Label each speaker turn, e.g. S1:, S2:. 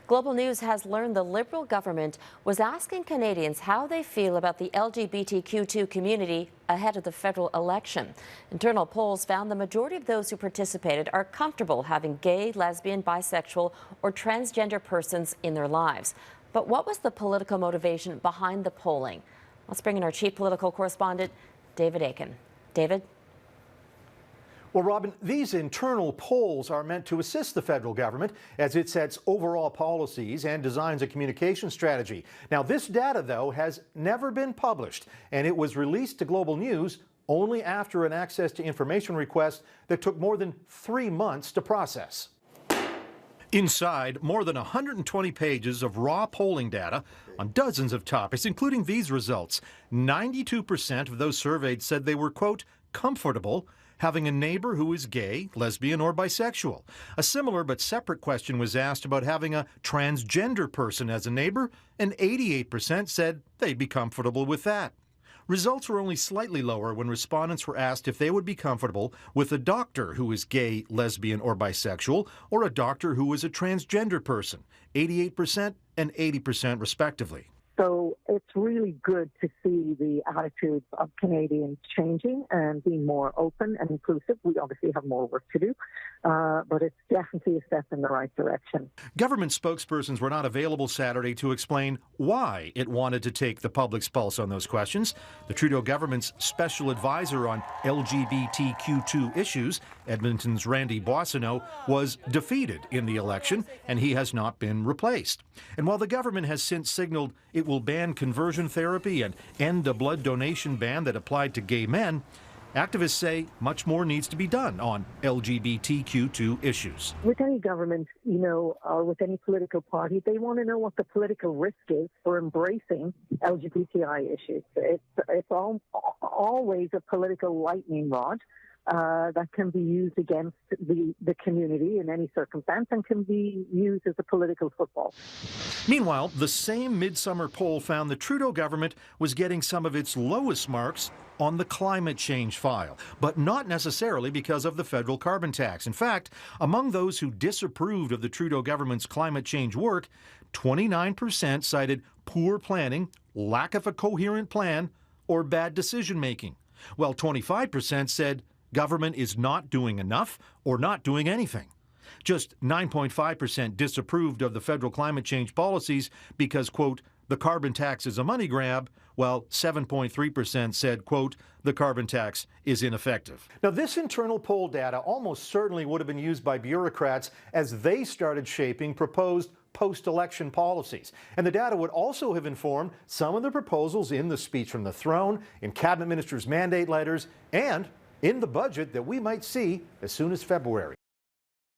S1: Global News has learned the Liberal government was asking Canadians how they feel about the LGBTQ2 community ahead of the federal election. Internal polls found the majority of those who participated are comfortable having gay, lesbian, bisexual, or transgender persons in their lives. But what was the political motivation behind the polling? Let's bring in our chief political correspondent, David Akin. David?
S2: Well, Robin, these internal polls are meant to assist the federal government as it sets overall policies and designs a communication strategy. Now, this data, though, has never been published, and it was released to Global News only after an access to information request that took more than 3 months to process. Inside, more than 120 pages of raw polling data on dozens of topics, including these results. 92% of those surveyed said they were, quote, comfortable having a neighbor who is gay, lesbian, or bisexual. A similar but separate question was asked about having a transgender person as a neighbor, and 88% said they'd be comfortable with that. Results were only slightly lower when respondents were asked if they would be comfortable with a doctor who is gay, lesbian, or bisexual, or a doctor who is a transgender person, 88% and 80% respectively.
S3: So it's really good to see the attitudes of Canadians changing and being more open and inclusive. We obviously have more work to do, but it's definitely a step in the right direction.
S2: Government spokespersons were not available Saturday to explain why it wanted to take the public's pulse on those questions. The Trudeau government's special advisor on LGBTQ2 issues, Edmonton's Randy Boissonnault, was defeated in the election, and he has not been replaced. And while the government has since signaled it will ban conversion therapy and end a blood donation ban that applied to gay men, activists say much more needs to be done on LGBTQ2 issues.
S3: With any government, or with any political party, they want to know what the political risk is for embracing LGBTI issues. It's always a political lightning rod that can be used against the community in any circumstance and can be used as a political football.
S2: Meanwhile, the same midsummer poll found the Trudeau government was getting some of its lowest marks on the climate change file, but not necessarily because of the federal carbon tax. In fact, among those who disapproved of the Trudeau government's climate change work, 29% cited poor planning, lack of a coherent plan, or bad decision-making, while 25% said government is not doing enough or not doing anything. Just 9.5% disapproved of the federal climate change policies because, quote, the carbon tax is a money grab, while 7.3% said, quote, the carbon tax is ineffective. Now, this internal poll data almost certainly would have been used by bureaucrats as they started shaping proposed post-election policies. And the data would also have informed some of the proposals in the speech from the throne, in cabinet ministers' mandate letters, and in the budget that we might see as soon as February.